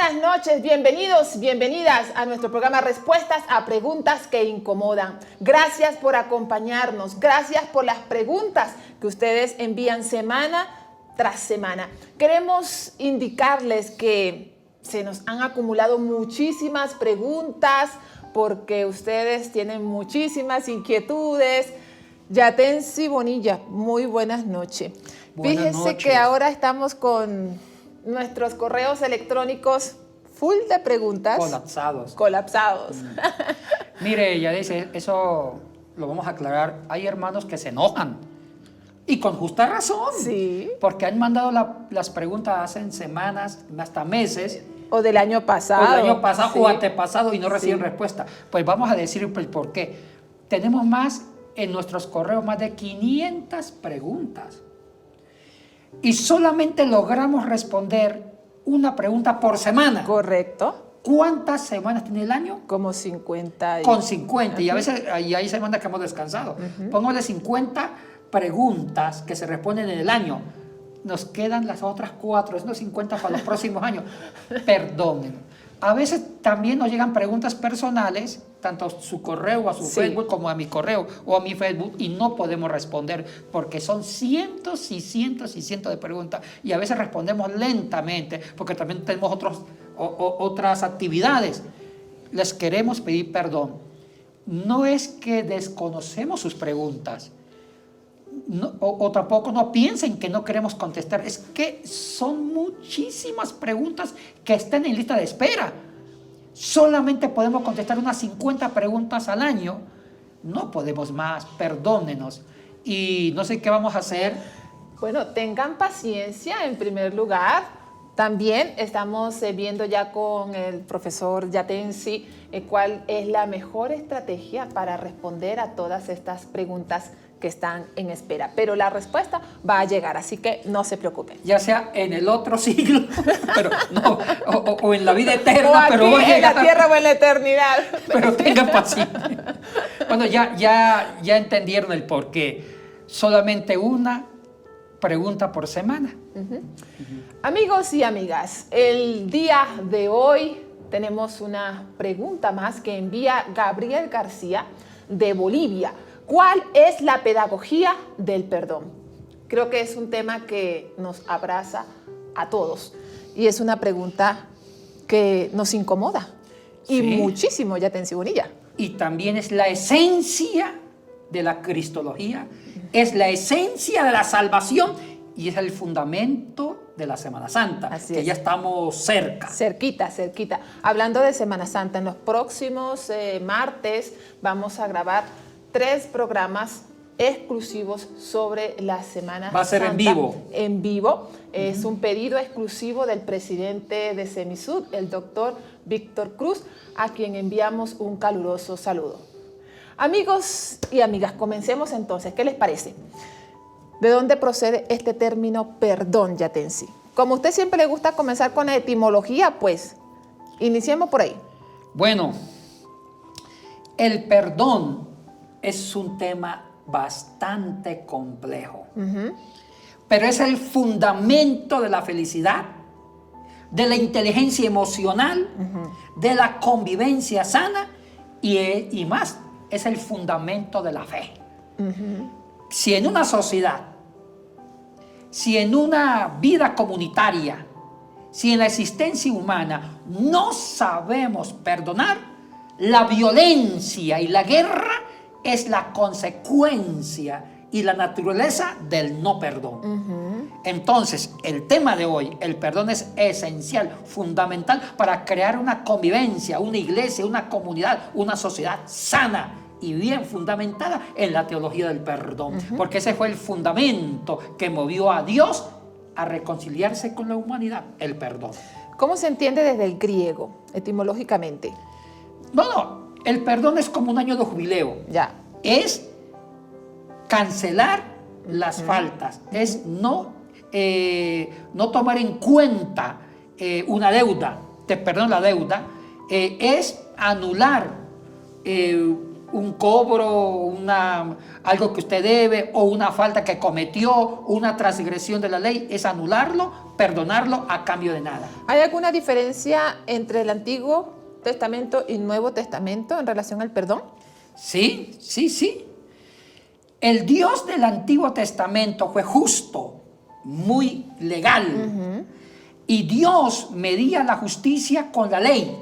buenas noches, bienvenidos, bienvenidas a nuestro programa Respuestas a Preguntas que Incomodan. Gracias por acompañarnos, gracias por las preguntas que ustedes envían semana tras semana. Queremos indicarles que se nos han acumulado muchísimas preguntas porque ustedes tienen muchísimas inquietudes. Yatensi Bonilla, muy buenas noches. Fíjese que ahora estamos con nuestros correos electrónicos full de preguntas. Colapsados. Mire, ella dice, eso lo vamos a aclarar. Hay hermanos que se enojan. Y con justa razón. Sí. Porque han mandado las preguntas hace semanas, hasta meses. O del año pasado. Sí. O antepasado y no reciben respuesta. Pues vamos a decir el por qué. Tenemos en nuestros correos más de 500 preguntas. Y solamente logramos responder una pregunta por semana. Correcto. ¿Cuántas semanas tiene el año? Como 50. Con 50. Y a veces hay semanas que hemos descansado. Póngale 50 preguntas que se responden en el año. Nos quedan las otras 4, esos 50 para los próximos años. Perdonen. A veces también nos llegan preguntas personales, tanto a su correo, a su Facebook, como a mi correo o a mi Facebook, y no podemos responder porque son cientos y cientos y cientos de preguntas. Y a veces respondemos lentamente porque también tenemos otras actividades. Les queremos pedir perdón. No es que desconocemos sus preguntas. No, o tampoco no piensen que no queremos contestar, es que son muchísimas preguntas que están en lista de espera. Solamente podemos contestar unas 50 preguntas al año, no podemos más, perdónenos. Y no sé qué vamos a hacer. Bueno, tengan paciencia en primer lugar. También estamos viendo ya con el profesor Yatensi cuál es la mejor estrategia para responder a todas estas preguntas que están en espera, pero la respuesta va a llegar, así que no se preocupen. Ya sea en el otro siglo, pero no, o en la vida eterna, o aquí, pero va a llegar. En la tierra o en la eternidad. Pero tengan paciencia. Bueno, ya entendieron el porqué. Solamente una pregunta por semana. Amigos y amigas, el día de hoy tenemos una pregunta más que envía Gabriel García de Bolivia. ¿Cuál es la pedagogía del perdón? Creo que es un tema que nos abraza a todos y es una pregunta que nos incomoda y muchísimo, Yatensi Bonilla. Y también es la esencia de la cristología, es la esencia de la salvación y es el fundamento de la Semana Santa, Así que es. ya estamos cerca. Cerquita. Hablando de Semana Santa, en los próximos martes vamos a grabar 3 programas exclusivos sobre la Semana Santa. Va a ser en vivo. En vivo. Es un pedido exclusivo del presidente de Semisud, el doctor Víctor Cruz, a quien enviamos un caluroso saludo. Amigos y amigas, comencemos entonces. ¿Qué les parece? ¿De dónde procede este término perdón, Yatensi? Como a usted siempre le gusta comenzar con la etimología, pues iniciemos por ahí. Bueno, el perdón es un tema bastante complejo, pero es el fundamento de la felicidad, de la inteligencia emocional, de la convivencia sana y más, es el fundamento de la fe. Si en una sociedad, si en una vida comunitaria, si en la existencia humana no sabemos perdonar, la violencia y la guerra es la consecuencia y la naturaleza del no perdón. Entonces, el tema de hoy, el perdón es esencial, fundamental para crear una convivencia, una iglesia, una comunidad, una sociedad sana y bien fundamentada en la teología del perdón. Porque ese fue el fundamento que movió a Dios a reconciliarse con la humanidad, el perdón. ¿Cómo se entiende desde el griego, etimológicamente? No, el perdón es como un año de jubileo. Ya. Es cancelar las faltas, es no tomar en cuenta una deuda, te perdono la deuda, es anular un cobro, algo que usted debe o una falta que cometió, una transgresión de la ley, es anularlo, perdonarlo a cambio de nada. ¿Hay alguna diferencia entre el Antiguo Testamento y Nuevo Testamento en relación al perdón? Sí. El Dios del Antiguo Testamento fue justo, muy legal. Y Dios medía la justicia con la ley.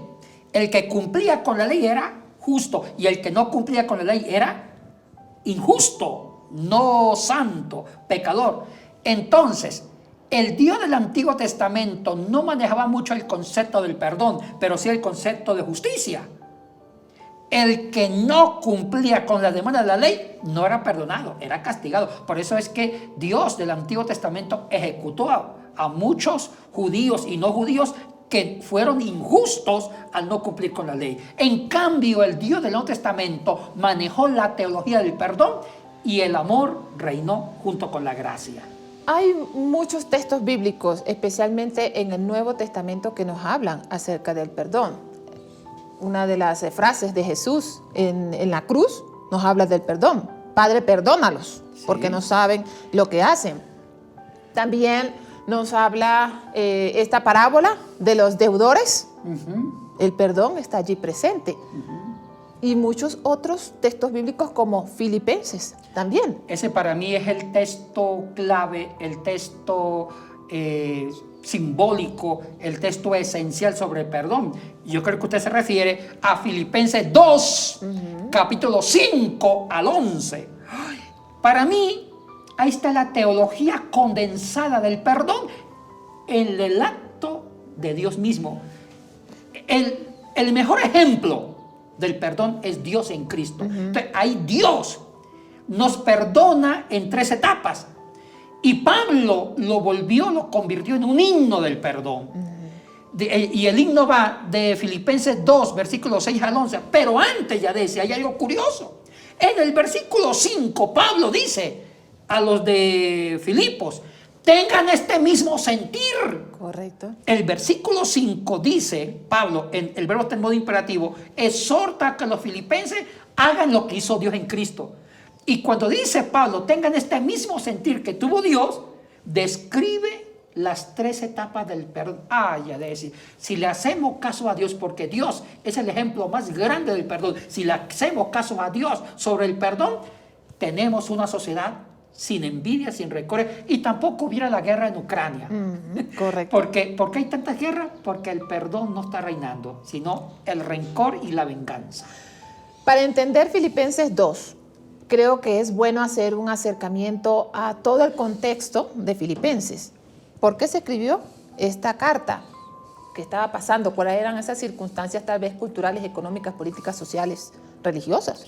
El que cumplía con la ley era justo y el que no cumplía con la ley era injusto, no santo, pecador. Entonces, el Dios del Antiguo Testamento no manejaba mucho el concepto del perdón, pero sí el concepto de justicia. El que no cumplía con las demandas de la ley no era perdonado, era castigado. Por eso es que Dios del Antiguo Testamento ejecutó a muchos judíos y no judíos que fueron injustos al no cumplir con la ley. En cambio, el Dios del Nuevo Testamento manejó la teología del perdón y el amor reinó junto con la gracia. Hay muchos textos bíblicos, especialmente en el Nuevo Testamento, que nos hablan acerca del perdón. Una de las frases de Jesús en la cruz nos habla del perdón. Padre, perdónalos, porque no saben lo que hacen. También nos habla esta parábola de los deudores. El perdón está allí presente. Y muchos otros textos bíblicos como Filipenses también. Ese para mí es el texto clave, el texto simbólico, el texto esencial sobre el perdón. Yo creo que usted se refiere a Filipenses 2, capítulo 5 al 11. Para mí, ahí está la teología condensada del perdón en el acto de Dios mismo. El mejor ejemplo del perdón es Dios en Cristo. Entonces, ahí Dios nos perdona en 3 etapas. Y Pablo lo convirtió en un himno del perdón. Y el himno va de Filipenses 2, versículos 6 al 11. Pero antes ya decía, hay algo curioso. En el versículo 5, Pablo dice a los de Filipos, tengan este mismo sentir. Correcto. El versículo 5 dice, Pablo, el verbo está en modo imperativo, exhorta a que los filipenses hagan lo que hizo Dios en Cristo. Y cuando dice Pablo, tengan este mismo sentir que tuvo Dios, describe las 3 etapas del perdón. Ya decir, si le hacemos caso a Dios, porque Dios es el ejemplo más grande del perdón, si le hacemos caso a Dios sobre el perdón, tenemos una sociedad sin envidia, sin rencores, y tampoco hubiera la guerra en Ucrania. Correcto. ¿Por qué hay tantas guerras? Porque el perdón no está reinando, sino el rencor y la venganza. Para entender Filipenses 2, creo que es bueno hacer un acercamiento a todo el contexto de Filipenses. ¿Por qué se escribió esta carta? ¿Qué estaba pasando? ¿Cuáles eran esas circunstancias tal vez culturales, económicas, políticas, sociales, religiosas?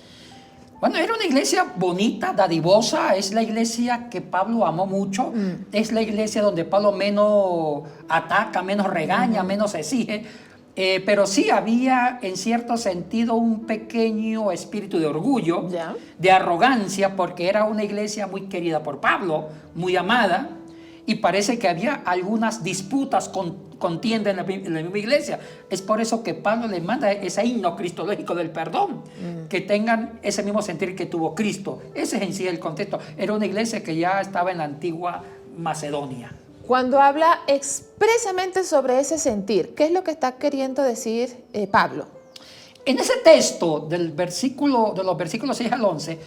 Bueno, era una iglesia bonita, dadivosa, es la iglesia que Pablo amó mucho, es la iglesia donde Pablo menos ataca, menos regaña, menos exige, pero sí había en cierto sentido un pequeño espíritu de orgullo, de arrogancia, porque era una iglesia muy querida por Pablo, muy amada, y parece que había algunas disputas, contienda en la misma iglesia. Es por eso que Pablo le manda ese himno cristológico del perdón, que tengan ese mismo sentir que tuvo Cristo. Ese es en sí el contexto. Era una iglesia que ya estaba en la antigua Macedonia. Cuando habla expresamente sobre ese sentir, ¿qué es lo que está queriendo decir Pablo? En ese texto de los versículos 6 al 11,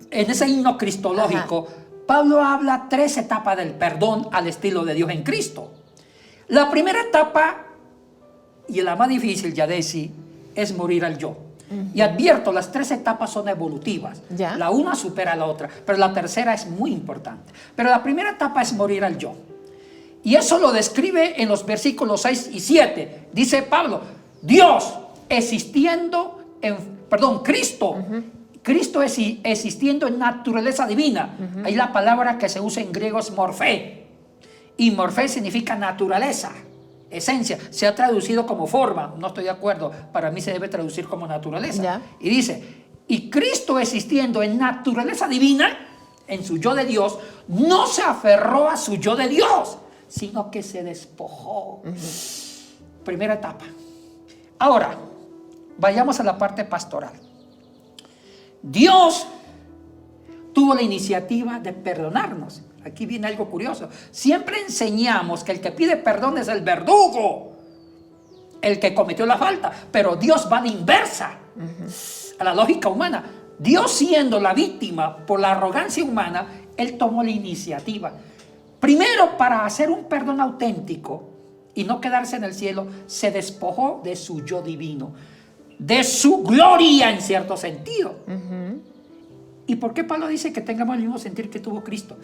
en ese himno cristológico, Pablo habla 3 etapas del perdón al estilo de Dios en Cristo. La primera etapa, y la más difícil, Yadesi, es morir al yo. Y advierto, las 3 etapas son evolutivas. La una supera a la otra, pero la tercera es muy importante. Pero la primera etapa es morir al yo. Y eso lo describe en los versículos 6 y 7. Dice Pablo, Cristo. Cristo existiendo en naturaleza divina. Ahí la palabra que se usa en griego es morfé. Y morfé significa naturaleza, esencia. Se ha traducido como forma. No estoy de acuerdo. Para mí se debe traducir como naturaleza. Y dice, y Cristo existiendo en naturaleza divina, en su yo de Dios, no se aferró a su yo de Dios, sino que se despojó. Primera etapa. Ahora, vayamos a la parte pastoral. Dios tuvo la iniciativa de perdonarnos. Aquí viene algo curioso. Siempre enseñamos que el que pide perdón es el verdugo, el que cometió la falta, pero Dios va de inversa a la lógica humana. Dios, siendo la víctima por la arrogancia humana, Él tomó la iniciativa. Primero, para hacer un perdón auténtico y no quedarse en el cielo, se despojó de su yo divino, de su gloria en cierto sentido. ¿Y por qué Pablo dice que tengamos el mismo sentir que tuvo Cristo?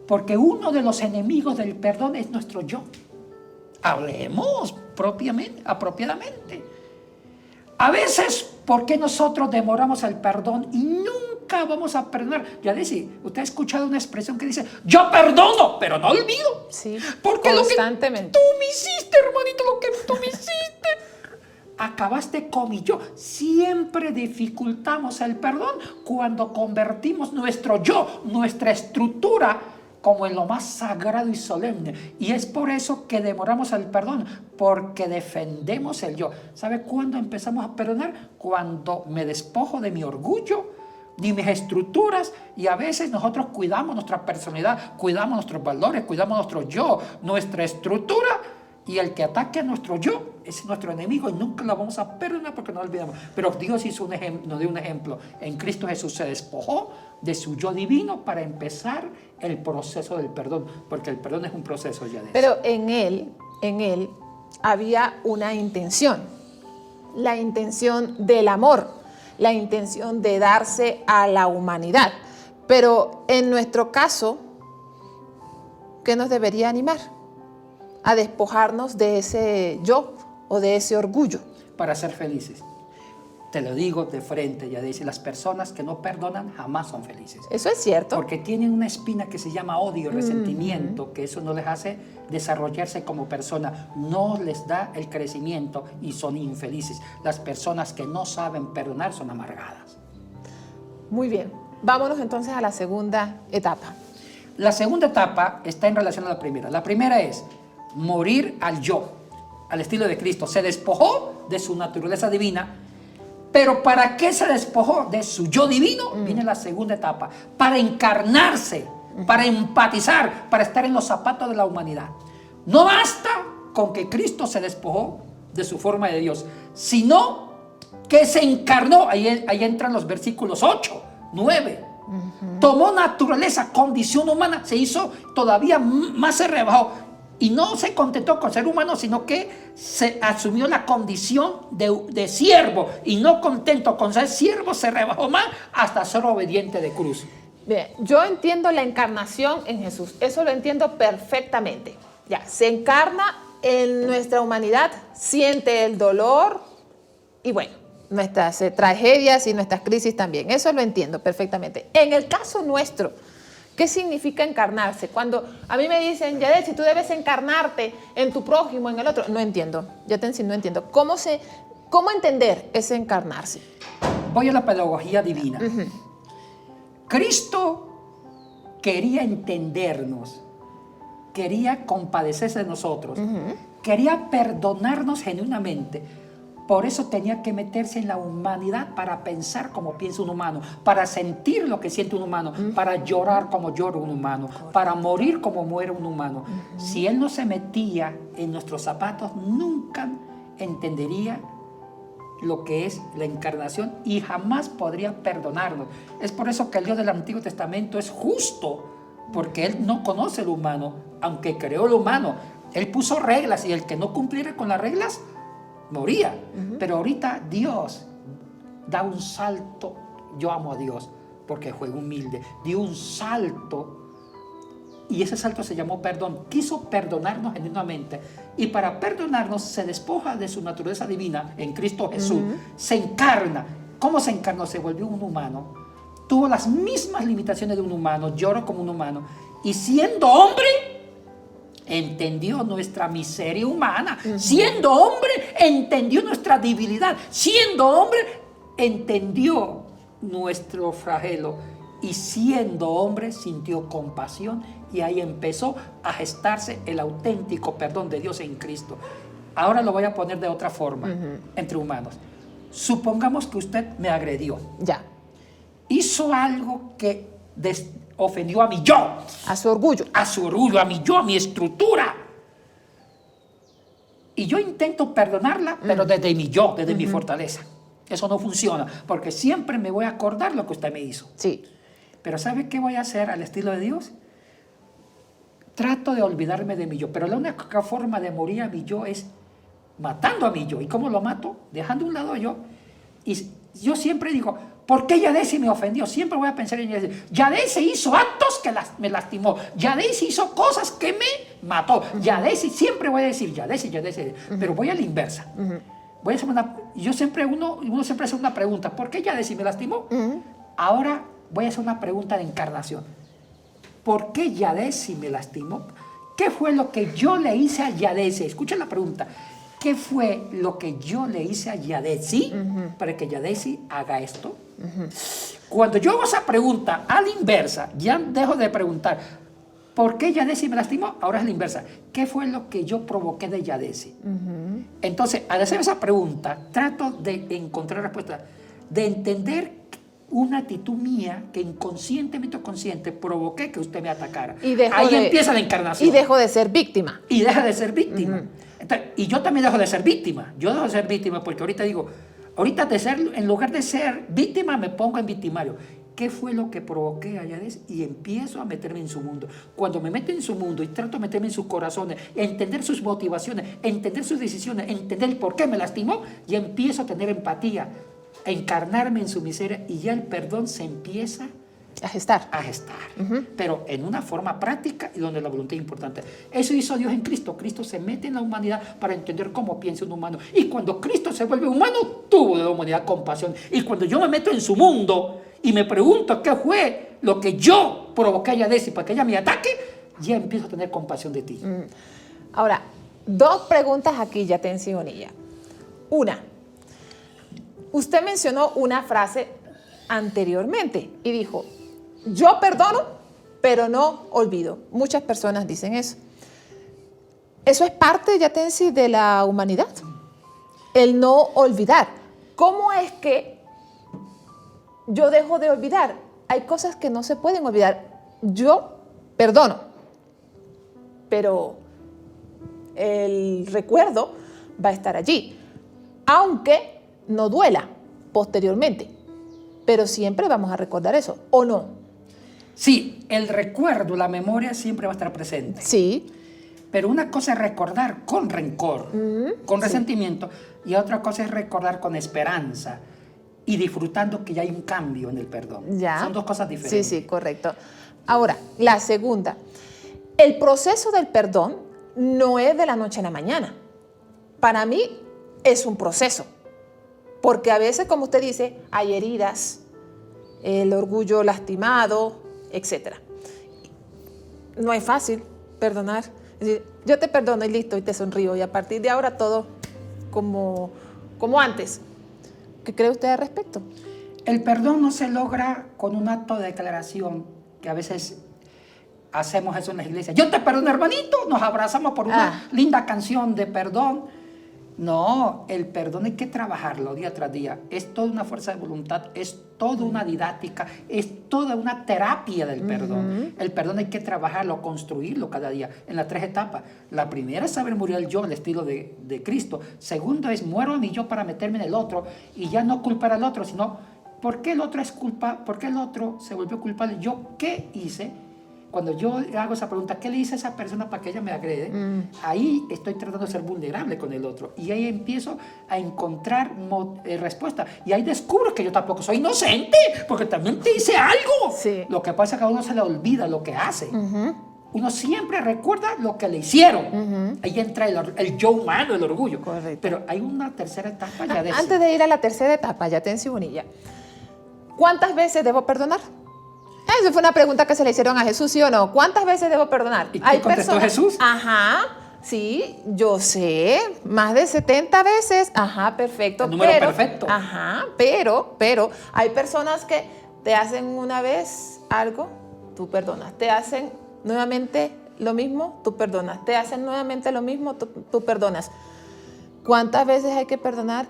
Porque uno de los enemigos del perdón es nuestro yo. Hablemos apropiadamente. A veces, ¿por qué nosotros demoramos el perdón y nunca vamos a perdonar? Ya dice, usted ha escuchado una expresión que dice, yo perdono, pero no olvido. Sí, porque constantemente. lo que tú me hiciste, hermanito, lo que tú me hiciste, acabaste con mi yo. Siempre dificultamos el perdón cuando convertimos nuestro yo, nuestra estructura, como en lo más sagrado y solemne. Y es por eso que demoramos el perdón, porque defendemos el yo. ¿Sabe cuándo empezamos a perdonar? Cuando me despojo de mi orgullo, de mis estructuras, y a veces nosotros cuidamos nuestra personalidad, cuidamos nuestros valores, cuidamos nuestro yo, nuestra estructura, y el que ataque a nuestro yo es nuestro enemigo y nunca lo vamos a perdonar porque no lo olvidamos. Pero Dios nos dio un ejemplo. En Cristo Jesús se despojó de su yo divino para empezar el proceso del perdón, porque el perdón es un proceso ya de eso. Pero en él había una intención, la intención del amor, la intención de darse a la humanidad. Pero en nuestro caso, ¿qué nos debería animar? A despojarnos de ese yo o de ese orgullo. Para ser felices. Te lo digo de frente, ya dice, las personas que no perdonan jamás son felices. Eso es cierto. Porque tienen una espina que se llama odio, resentimiento, que eso no les hace desarrollarse como persona, no les da el crecimiento y son infelices. Las personas que no saben perdonar son amargadas. Muy bien. Vámonos entonces a la segunda etapa. La segunda etapa está en relación a la primera. La primera es morir al yo, al estilo de Cristo. Se despojó de su naturaleza divina. Pero ¿para qué se despojó de su yo divino? Viene la segunda etapa. Para encarnarse, para empatizar, para estar en los zapatos de la humanidad. No basta con que Cristo se despojó de su forma de Dios, sino que se encarnó. Ahí entran los versículos 8, 9. Tomó naturaleza, condición humana, se hizo todavía más, se rebajó. Y no se contentó con ser humano, sino que se asumió la condición de siervo. Y no contento con ser siervo, se rebajó más hasta ser obediente de cruz. Bien, yo entiendo la encarnación en Jesús. Eso lo entiendo perfectamente. Ya, se encarna en nuestra humanidad, siente el dolor y bueno, nuestras tragedias y nuestras crisis también. Eso lo entiendo perfectamente. En el caso nuestro, ¿qué significa encarnarse? Cuando a mí me dicen, Yadet, si tú debes encarnarte en tu prójimo, en el otro, no entiendo. No entiendo. ¿Cómo entender ese encarnarse? Voy a la pedagogía divina. Cristo quería entendernos, quería compadecerse de nosotros, quería perdonarnos genuinamente. Por eso tenía que meterse en la humanidad para pensar como piensa un humano, para sentir lo que siente un humano, para llorar como llora un humano, para morir como muere un humano. Si Él no se metía en nuestros zapatos, nunca entendería lo que es la encarnación y jamás podría perdonarnos. Es por eso que el Dios del Antiguo Testamento es justo, porque Él no conoce el humano, aunque creó el humano. Él puso reglas y el que no cumpliera con las reglas moría. Pero ahorita Dios da un salto. Yo amo a Dios porque fue humilde, dio un salto y ese salto se llamó perdón. Quiso perdonarnos genuinamente y para perdonarnos se despoja de su naturaleza divina en Cristo Jesús. Se encarna. ¿Cómo se encarnó? Se volvió un humano, tuvo las mismas limitaciones de un humano, lloró como un humano y siendo hombre entendió nuestra miseria humana. Siendo hombre, entendió nuestra debilidad. Siendo hombre, entendió nuestro flagelo. Y siendo hombre, sintió compasión. Y ahí empezó a gestarse el auténtico perdón de Dios en Cristo. Ahora lo voy a poner de otra forma, entre humanos. Supongamos que usted me agredió. Ya. hizo algo que ofendió a mi yo. A su orgullo. A su orgullo, a mi yo, a mi estructura. Y yo intento perdonarla, pero desde mi yo, desde mi fortaleza. Eso no funciona, porque siempre me voy a acordar lo que usted me hizo. Sí. Pero ¿sabe qué voy a hacer al estilo de Dios? Trato de olvidarme de mi yo, pero la única forma de morir a mi yo es matando a mi yo. ¿Y cómo lo mato? Dejando a un lado a yo. Y yo siempre digo, ¿por qué Yadesi me ofendió? Siempre voy a pensar en Yadesi. Yadesi hizo actos que me lastimó. Yadesi hizo cosas que me mató. Yadesi, siempre voy a decir Yadesi. Pero voy a la inversa. Voy a hacer uno siempre hace una pregunta. ¿Por qué Yadesi me lastimó? Ahora voy a hacer una pregunta de encarnación. ¿Por qué Yadesi me lastimó? ¿Qué fue lo que yo le hice a Yadesi? Escuchen la pregunta. ¿Qué fue lo que yo le hice a Yadesi para que Yadesi haga esto? Cuando yo hago esa pregunta a la inversa, ya dejo de preguntar ¿por qué Yadesi me lastimó? Ahora es la inversa. ¿Qué fue lo que yo provoqué de Yadesi? Entonces, al hacer esa pregunta, trato de encontrar respuesta, de entender una actitud mía que inconscientemente o consciente provoqué que usted me atacara. Ahí empieza la encarnación. Y dejo de ser víctima. Y deja de ser víctima. Entonces, y yo también dejo de ser víctima. Yo dejo de ser víctima porque ahorita digo, en lugar de ser víctima, me pongo en victimario. ¿Qué fue lo que provoqué a Yadesi? Y empiezo a meterme en su mundo. Cuando me meto en su mundo y trato de meterme en sus corazones, entender sus motivaciones, entender sus decisiones, entender por qué me lastimó, ya empiezo a tener empatía, a encarnarme en su miseria y ya el perdón se empieza a gestar. Pero en una forma práctica y donde la voluntad es importante. Eso hizo Dios en Cristo. Cristo se mete en la humanidad para entender cómo piensa un humano. Y cuando Cristo se vuelve humano, tuvo de la humanidad compasión. Y cuando yo me meto en su mundo y me pregunto qué fue lo que yo provoqué a Yadesi para que ella me ataque, ya empiezo a tener compasión de ti. Ahora, dos preguntas aquí, Yatensi Bonilla. Una, usted mencionó una frase anteriormente y dijo, yo perdono, pero no olvido. Muchas personas dicen eso. Eso es parte, Yatensi, de la humanidad. El no olvidar. ¿Cómo es que yo dejo de olvidar? Hay cosas que no se pueden olvidar. Yo perdono, pero el recuerdo va a estar allí, aunque no duela posteriormente. Pero siempre vamos a recordar eso, ¿o no? Sí, el recuerdo, la memoria siempre va a estar presente. Sí. Pero una cosa es recordar con rencor, con resentimiento, y otra cosa es recordar con esperanza y disfrutando que ya hay un cambio en el perdón. Ya. Son dos cosas diferentes. Sí, correcto. Ahora, la segunda. El proceso del perdón no es de la noche a la mañana. Para mí es un proceso. Porque a veces, como usted dice, hay heridas, el orgullo lastimado, etc. No es fácil perdonar. Es decir, yo te perdono y listo, y te sonrío. Y a partir de ahora todo como antes. ¿Qué cree usted al respecto? El perdón no se logra con un acto de declaración, que a veces hacemos eso en las iglesias. Yo te perdono, hermanito, nos abrazamos por una linda canción de perdón. No, el perdón hay que trabajarlo día tras día. Es toda una fuerza de voluntad, es toda una didáctica, es toda una terapia del perdón. El perdón hay que trabajarlo, construirlo cada día en las 3 etapas. La primera es saber morir al yo, al estilo de Cristo. Segundo es muero a mi yo para meterme en el otro y ya no culpar al otro, sino ¿por qué el otro es culpa? ¿Por qué el otro se volvió culpable? ¿Yo qué hice? Cuando yo hago esa pregunta, ¿qué le hice a esa persona para que ella me agrede? Ahí estoy tratando de ser vulnerable con el otro. Y ahí empiezo a encontrar respuestas. Y ahí descubro que yo tampoco soy inocente, porque también te hice algo. Sí. Lo que pasa es que a uno se le olvida lo que hace. Uno siempre recuerda lo que le hicieron. Ahí entra el yo humano, el orgullo. Correcto. Pero hay una tercera etapa ya de eso. Antes de ir a la tercera etapa, Yatensi Bonilla, ¿cuántas veces debo perdonar? Esa fue una pregunta que se le hicieron a Jesús, ¿sí o no? ¿Cuántas veces debo perdonar? ¿Y qué contestó Jesús? Ajá, sí, yo sé, más de 70 veces. Ajá, perfecto. El número perfecto. Ajá, pero hay personas que te hacen una vez algo, tú perdonas. Te hacen nuevamente lo mismo, tú perdonas. Te hacen nuevamente lo mismo, tú perdonas. ¿Cuántas veces hay que perdonar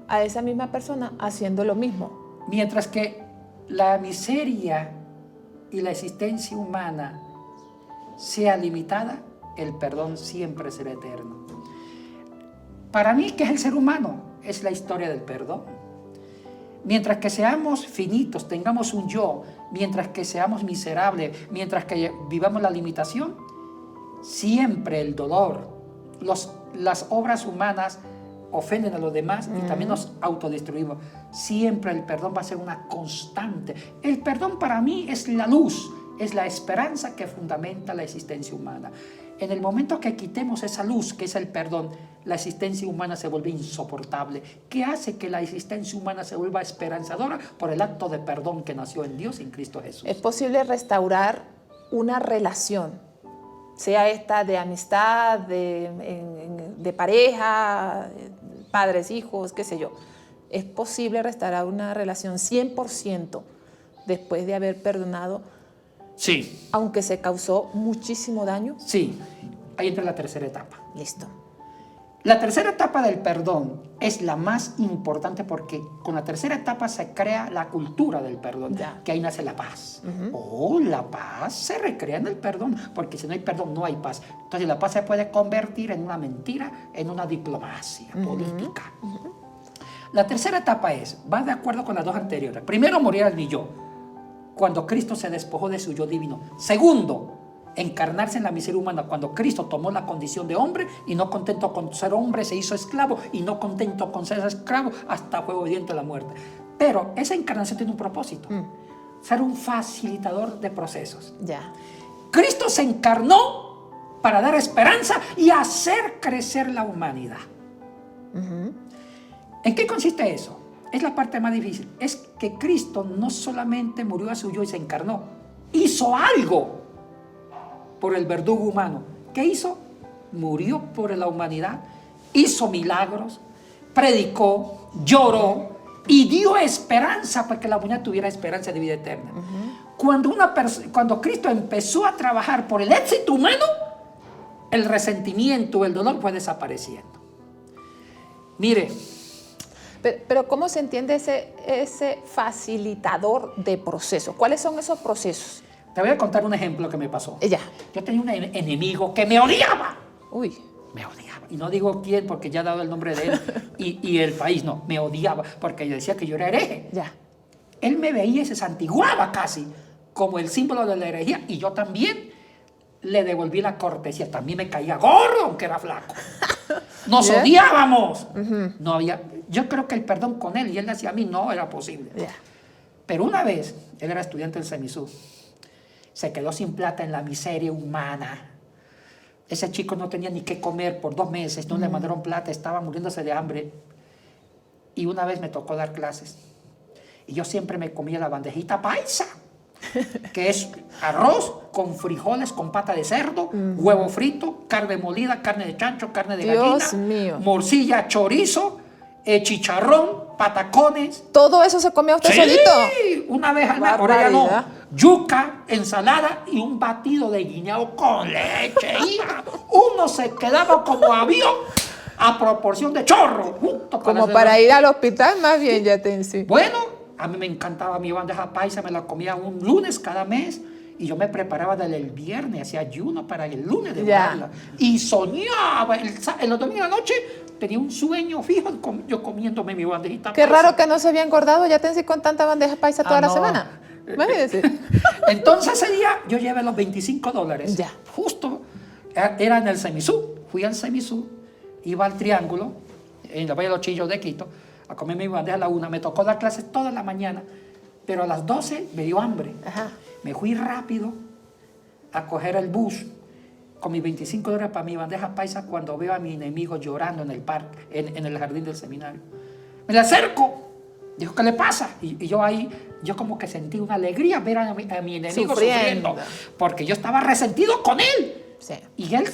a esa misma persona haciendo lo mismo? Mientras que la miseria y la existencia humana sea limitada, el perdón siempre será eterno. Para mí, ¿qué es el ser humano? Es la historia del perdón. Mientras que seamos finitos, tengamos un yo, mientras que seamos miserables, mientras que vivamos la limitación, siempre el dolor, las obras humanas ofenden a los demás y también nos autodestruimos. Siempre el perdón va a ser una constante. El perdón para mí es la luz, es la esperanza que fundamenta la existencia humana. En el momento que quitemos esa luz, que es el perdón, la existencia humana se vuelve insoportable. ¿Qué hace que la existencia humana se vuelva esperanzadora? Por el acto de perdón que nació en Dios, en Cristo Jesús. ¿Es posible restaurar una relación, sea esta de amistad, de pareja, padres, hijos, qué sé yo? ¿Es posible restaurar una relación 100% después de haber perdonado? Sí. Aunque se causó muchísimo daño. Sí, ahí entra la tercera etapa. Listo. La tercera etapa del perdón es la más importante porque con la tercera etapa se crea la cultura del perdón, que ahí nace la paz. La paz se recrea en el perdón, porque si no hay perdón no hay paz. Entonces la paz se puede convertir en una mentira, en una diplomacia política. La tercera etapa va de acuerdo con las dos anteriores. Primero, morir al mi yo, cuando Cristo se despojó de su yo divino. Segundo, encarnarse en la miseria humana, cuando Cristo tomó la condición de hombre y no contento con ser hombre se hizo esclavo, y no contento con ser esclavo hasta fue obediente a la muerte. Pero esa encarnación tiene un propósito, ser un facilitador de procesos. Ya. Cristo se encarnó para dar esperanza y hacer crecer la humanidad. ¿En qué consiste eso? Es la parte más difícil. Es que Cristo no solamente murió a su yo y se encarnó, hizo algo por el verdugo humano. ¿Qué hizo? Murió por la humanidad, hizo milagros, predicó, lloró y dio esperanza para que la humanidad tuviera esperanza de vida eterna. Cuando Cristo empezó a trabajar por el éxito humano, el resentimiento, el dolor fue desapareciendo. Mire. Pero ¿cómo se entiende ese facilitador de procesos? ¿Cuáles son esos procesos? Te voy a contar un ejemplo que me pasó. Ya. Yo tenía un enemigo que me odiaba. Uy. Me odiaba. Y no digo quién porque ya he dado el nombre de él y el país. No, me odiaba porque yo decía que yo era hereje. Ya. Él me veía y se santiguaba casi como el símbolo de la herejía. Y yo también le devolví la cortesía. También me caía gordo aunque era flaco. Nos odiábamos. No había... Yo creo que el perdón con él y él hacia mí no era posible. Pero una vez, él era estudiante del CEMISU, se quedó sin plata en la miseria humana. Ese chico no tenía ni qué comer por 2 meses, no le mandaron plata, estaba muriéndose de hambre. Y una vez me tocó dar clases. Y yo siempre me comía la bandejita paisa, que es arroz con frijoles, con pata de cerdo, huevo frito, carne molida, carne de chancho, carne de gallina, morcilla, chorizo, chicharrón, patacones. ¿Todo eso se comía usted solito? Sí, una vez al mes, por allá no. Yuca, ensalada y un batido de guineo con leche. Uno se quedaba como avión a proporción de chorro. Como para ir al hospital más bien, ya te sí. Bueno, a mí me encantaba mi bandeja paisa, me la comía un lunes cada mes. Y yo me preparaba desde el viernes, hacía ayuno para el lunes de devorarla. Y soñaba, los domingos de la noche tenía un sueño fijo, yo comiéndome mi bandejita Qué paisa. raro que no se había engordado, ya te con tanta bandeja paisa toda la semana. Imagínese. Entonces ese día yo llevé los $25. Ya. Justo, era en el CEMISU. Fui al CEMISU, iba al Triángulo, en la Valle de los Chillos de Quito, a comer mi bandeja a la 1. Me tocó dar clases toda la mañana, pero a las 12 me dio hambre. Me fui rápido a coger el bus con mis $25 para mi bandeja paisa cuando veo a mi enemigo llorando en el parque, en el jardín del seminario. Me le acerco, dijo, ¿qué le pasa? Y yo ahí, yo como que sentí una alegría ver a mi enemigo sufriendo, porque yo estaba resentido con él. Sí. Y él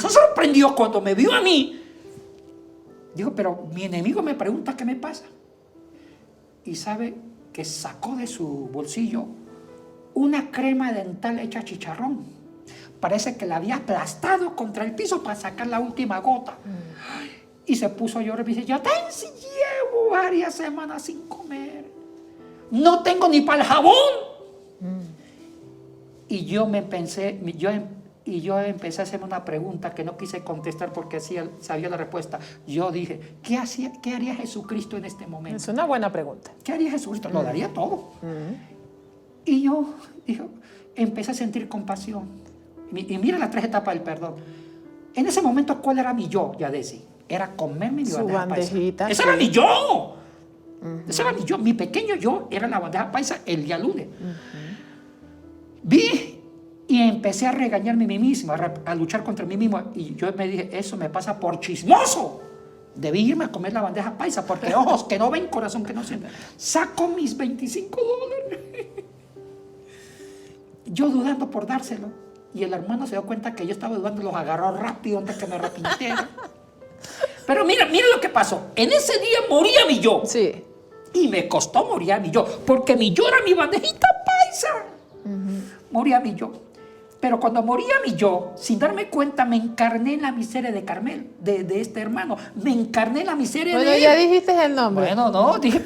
se sorprendió cuando me vio a mí. Digo, pero mi enemigo me pregunta qué me pasa. Y sabe que sacó de su bolsillo una crema dental hecha chicharrón. Parece que la había aplastado contra el piso para sacar la última gota. Y se puso a llorar y dice, yo llevo varias semanas sin comer. no tengo ni para el jabón. Y yo empecé a hacerme una pregunta que no quise contestar porque sabía la respuesta. Yo dije, ¿qué haría Jesucristo en este momento? Es una buena pregunta. ¿Qué haría Jesucristo? Lo daría todo. Y yo empecé a sentir compasión. Y mira las 3 etapas del perdón. En ese momento, ¿cuál era mi yo, Yadesi? Era comerme mi bandeja bandejita, paisa. ¡Ese era mi yo! Ese era mi yo. Mi pequeño yo era la bandeja paisa el día lunes. Vi y empecé a regañarme a mí mismo, a luchar contra mí mismo. Y yo me dije, eso me pasa por chismoso. Debí irme a comer la bandeja paisa porque ojos que no ven, corazón que no siente. Saco mis $25. Yo dudando por dárselo. Y el hermano se dio cuenta que yo estaba dudando, los agarró rápido antes que me arrepintiera. Pero mira lo que pasó. En ese día moría mi yo. Sí. Y me costó morir a mi yo, porque mi yo era mi bandejita paisa. Moría mi yo. Pero cuando moría mi yo, sin darme cuenta, me encarné en la miseria de Carmel, de este hermano. Me encarné en la miseria de él. Bueno, ya dijiste el nombre. Bueno, no, dije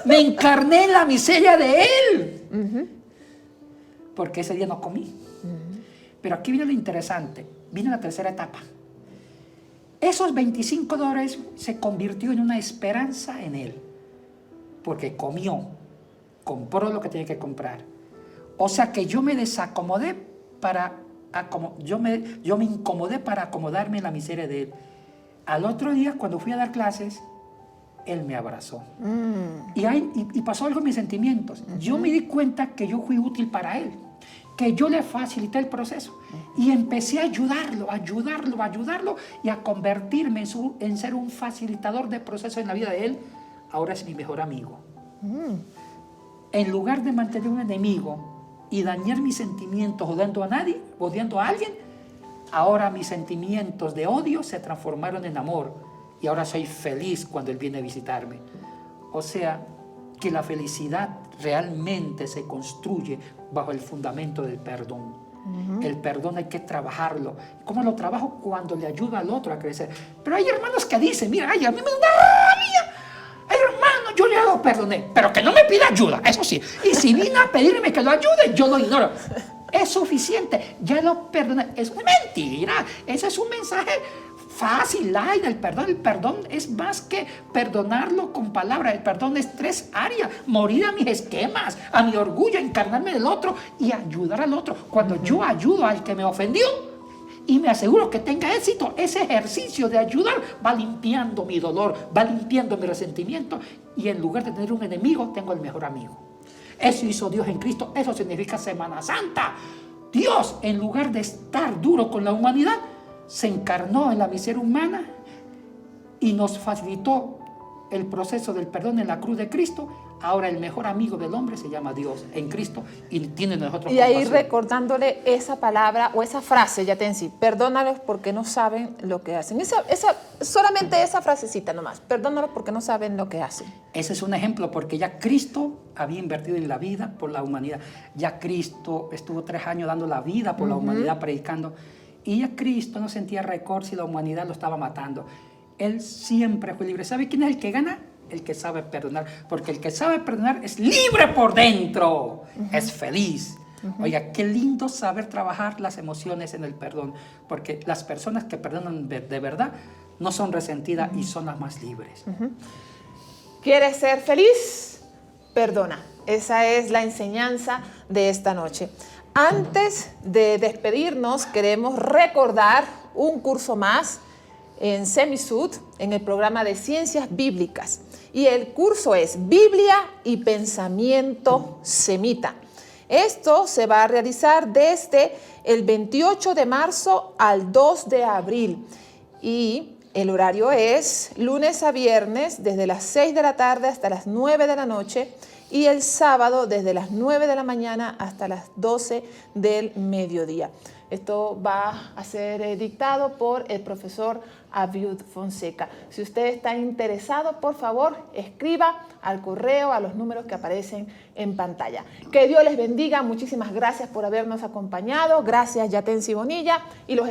me encarné en la miseria de él. Porque ese día no comí. Pero aquí viene lo interesante. Viene la tercera etapa. Esos $25 se convirtió en una esperanza en él. Porque compró lo que tenía que comprar. O sea que yo me desacomodé yo me incomodé para acomodarme en la miseria de él. Al otro día, cuando fui a dar clases, él me abrazó. Y pasó algo en mis sentimientos. Yo me di cuenta que yo fui útil para él, que yo le facilité el proceso. Y empecé a ayudarlo y a convertirme en ser un facilitador de proceso en la vida de él. Ahora es mi mejor amigo. En lugar de mantener un enemigo y dañar mis sentimientos odiando a alguien, ahora mis sentimientos de odio se transformaron en amor y ahora soy feliz cuando él viene a visitarme. O sea, que la felicidad realmente se construye bajo el fundamento del perdón. El perdón hay que trabajarlo. ¿Cómo lo trabajo? Cuando le ayuda al otro a crecer. Pero hay hermanos que dicen, mira, a mí me da rabia. Hermano, yo le hago perdoné, pero que no me pida ayuda, eso sí. Y si viene a pedirme que lo ayude, yo lo ignoro. Es suficiente, ya lo perdoné. Es una mentira. Ese es un mensaje fácil, light, del perdón. El perdón es más que perdonarlo con palabras. El perdón es 3 áreas. Morir a mis esquemas, a mi orgullo, encarnarme del otro y ayudar al otro. Cuando yo ayudo al que me ofendió y me aseguro que tenga éxito, ese ejercicio de ayudar va limpiando mi dolor, va limpiando mi resentimiento y en lugar de tener un enemigo, tengo el mejor amigo. Eso hizo Dios en Cristo. Eso significa Semana Santa. Dios, en lugar de estar duro con la humanidad, se encarnó en la miseria humana y nos facilitó el proceso del perdón en la cruz de Cristo. Ahora el mejor amigo del hombre se llama Dios en Cristo y tiene nosotros y ahí recordándole esa palabra o esa frase, Yatensi, perdónalos porque no saben lo que hacen. Solamente esa frasecita nomás, perdónalos porque no saben lo que hacen. Ese es un ejemplo porque ya Cristo había invertido en la vida por la humanidad. Ya Cristo estuvo 3 años dando la vida por la humanidad, predicando. Y ya Cristo no sentía récord si la humanidad lo estaba matando. Él siempre fue libre. ¿Sabe quién es el que gana? El que sabe perdonar, porque el que sabe perdonar es libre por dentro, es feliz. Oiga, qué lindo saber trabajar las emociones en el perdón, porque las personas que perdonan de verdad no son resentidas y son las más libres. ¿Quieres ser feliz? Perdona. Esa es la enseñanza de esta noche. Antes de despedirnos, queremos recordar un curso más en Semisud, en el programa de Ciencias Bíblicas. Y el curso es Biblia y Pensamiento Semita. Esto se va a realizar desde el 28 de marzo al 2 de abril. Y el horario es lunes a viernes desde las 6 de la tarde hasta las 9 de la noche y el sábado desde las 9 de la mañana hasta las 12 del mediodía. Esto va a ser dictado por el profesor Abiud Fonseca. Si usted está interesado, por favor, escriba al correo, a los números que aparecen en pantalla. Que Dios les bendiga. Muchísimas gracias por habernos acompañado. Gracias, Yatensi Bonilla. Y los